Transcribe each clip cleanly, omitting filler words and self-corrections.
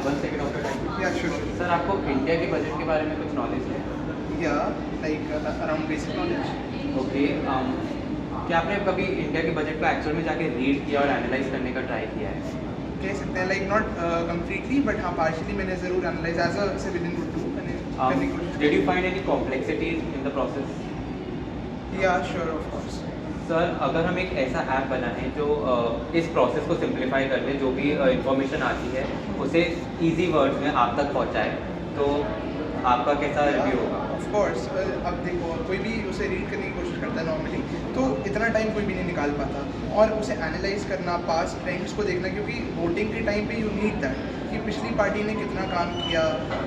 1 second of your time. Yeah, sure. Sir आपको India के budget के बारे में कुछ नॉलेज है? Yeah, like around basic knowledge. Okay क्या आपने कभी इंडिया के बजट को एक्चुअल में जाके रीड किया और एनालाइज करने का ट्राई किया है? कह सकते हैं लाइक नॉट कम्प्लीटली बट हाँ पार्शली मैंने ज़रूर analyse as a civilian would do मैंने करने की कोशिश did you find any complexities in the process? की। या श्योर ऑफ कोर्स। सर अगर हम एक ऐसा ऐप बनाएं जो इस प्रोसेस को सिंप्लीफाई कर दे, जो भी इंफॉर्मेशन आती है उसे इजी वर्ड्स में आप तक पहुंचाए, तो आपका कैसा रिव्यू होगा? ऑफ कोर्स अब देखो कोई भी उसे रीड करने की कोशिश करता है नॉर्मली, तो इतना टाइम कोई भी नहीं निकाल पाता, और उसे एनालाइज करना, पास्ट ट्रेंड्स को देखना, क्योंकि वोटिंग के टाइम पे यू नीड दैट कि पिछली पार्टी ने कितना काम किया,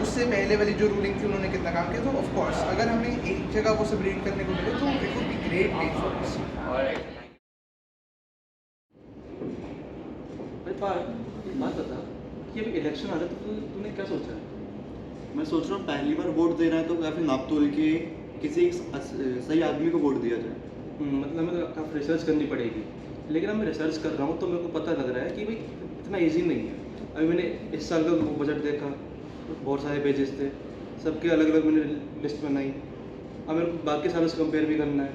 उससे पहले वाली जो रूलिंग थी उन्होंने कितना काम किया। तो ऑफ कोर्स अगर हमें एक जगह वो सब रीड करने को मिले तो it would be great day for us. एक बात बता कि अभी इलेक्शन आ रहा है तो तूने क्या सोचा है? मैं सोच रहा हूँ पहली बार वोट देना है तो काफ़ी नाप तोल के किसी सही आदमी को वोट दिया जाए। मतलब हमें काफ़ी रिसर्च करनी पड़ेगी, लेकिन अब मैं रिसर्च कर रहा हूँ तो मेरे को पता लग रहा है कि भाई इतना ईजी नहीं है। अभी मैंने इस साल का बजट देखा, बहुत सारे पेजेस थे, सबके अलग अलग मैंने लिस्ट बनाई, अब मेरे को बाकी सालों से कंपेयर भी करना है,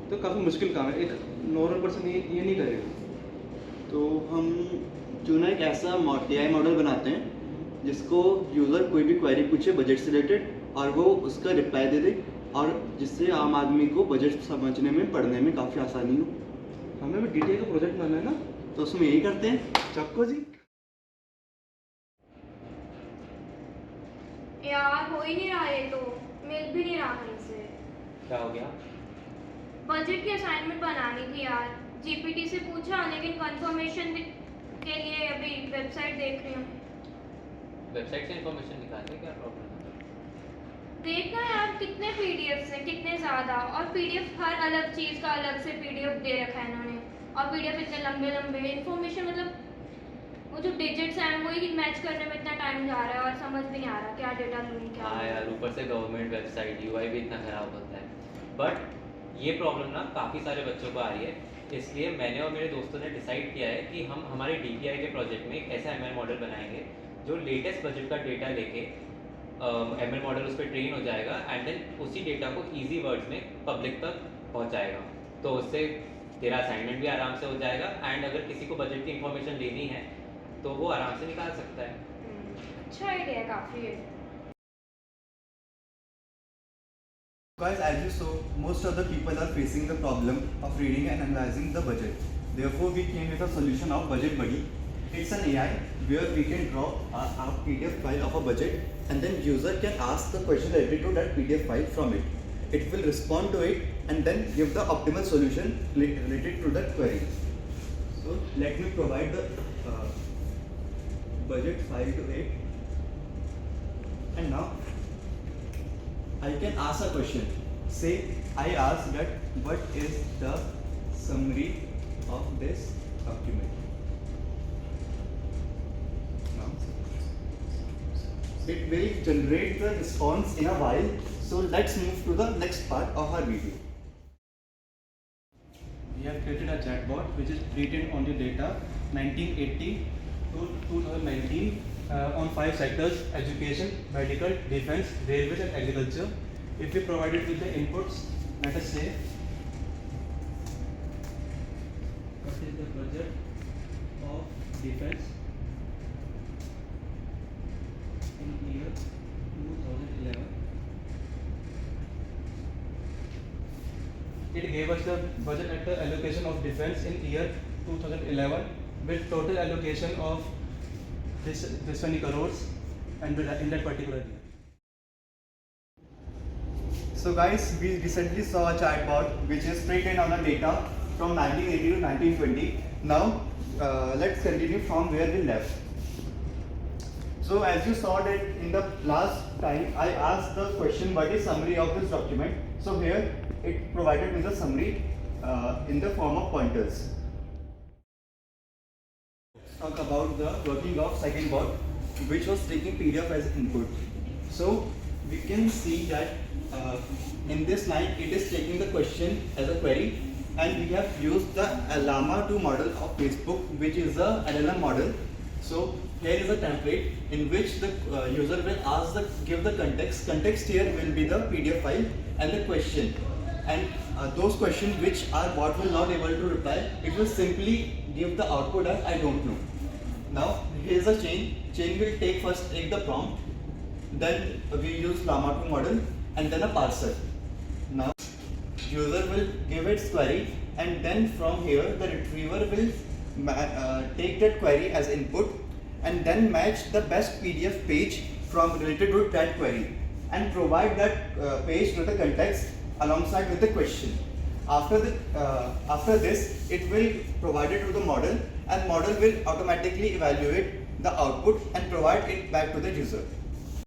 तो काफ़ी मुश्किल काम है, एक नॉर्मल पर्सन ये नहीं करेगा। तो हम क्यों ना एक ऐसा AI मॉडल बनाते हैं जिसको यूज़र कोई भी क्वेरी पूछे बजट से रिलेटेड और वो उसका रिप्लाई दे दे, और जिससे आम आदमी को बजट समझने में पढ़ने में काफ़ी आसानी हो। हमें भी DTI का प्रोजेक्ट बनाना है ना, तो उसमें यही करते हैं। चक्को जी। यार हो ही नहीं रहा, ये तो मिल भी नहीं रहा कहीं से। क्या हो गया? बजट की असाइनमेंट बनानी थी यार, GPT से पूछा लेकिन कंफर्मेशन के लिए अभी वेबसाइट देख रही हूँ। वेबसाइट से इंफॉर्मेशन निकालते क्या प्रॉब्लम है? देखना यार कितने पीडीएफ हैं, कितने ज़्यादा, और पीडीएफ हर अलग चीज़ का अलग से पीडीएफ दे रखा है इन्होंने, और पीडीएफ इतने लंबे लंबे इन्फॉर्मेशन, मतलब वो जो डिजिट्स हैं वही मैच करने में इतना टाइम जा रहा है और समझ भी नहीं आ रहा क्या डेटा लूँ क्या। हाँ यार, ऊपर से गवर्नमेंट वेबसाइट UI भी इतना ख़राब होता है। बट ये प्रॉब्लम ना काफ़ी सारे बच्चों को आ रही है, इसलिए मैंने और मेरे दोस्तों ने डिसाइड किया है कि हम हमारे DTI के प्रोजेक्ट में एक ऐसा ML मॉडल बनाएंगे जो लेटेस्ट बजट का डेटा लेके ML मॉडल उस पर ट्रेन हो जाएगा एंड देन उसी डेटा को ईजी वर्ड्स में पब्लिक तक पहुंचाएगा। तो उससे तेरा असाइनमेंट भी आराम से हो जाएगा, एंड अगर किसी को बजट की इंफॉर्मेशन लेनी है तो वो आराम से निकाल सकता है। अच्छा आइडिया काफ़ी है। Guys, as you saw, most of the people are facing the problem of reading and analyzing the budget. Therefore, we came with a solution of Budget Buddy. It's an AI where we can draw a PDF file of a budget, and then user can ask the question related to that PDF file from it. It will respond to it and then give the optimal solution related to that query. So let me provide the budget file to it, and now I can ask a question. Say I ask that what is the summary of this document. Now it will generate the response in a while. So let's move to the next part of our video. We have created a chatbot which is treated on the data 1980 to 2019 on 5 sectors: education, medical, defense, railways and agriculture. If we provide it with the inputs, let us say what is the budget of defense in year 2011. It gave us the budget at the allocation of defense in year 2011 with total allocation of this many crores and in that particular year. So guys, we recently saw a chatbot which is trained on the data from 1980 to 1920. Now let's continue from where we left. So as you saw that in the last time I asked the question what is summary of this document. So here it provided me the summary in the form of pointers. Talk about the working of second bot which was taking PDF as input. So we can see that in this line it is taking the question as a query, and we have used the Llama 2 model of Facebook which is a LLM model. So here is a template in which the user will give the context. Context here will be the PDF file and the question. And those questions which are bot will not able to reply, it will simply give the output as I don't know. Now here is a chain. Chain will take the prompt, then we use Llama 2 model and then a parser. Now user will give its query, and then from here the retriever will take that query as input and then match the best PDF page from related to that query and provide that page to the context alongside with the question. After this, it will provide it to the model, and model will automatically evaluate the output and provide it back to the user.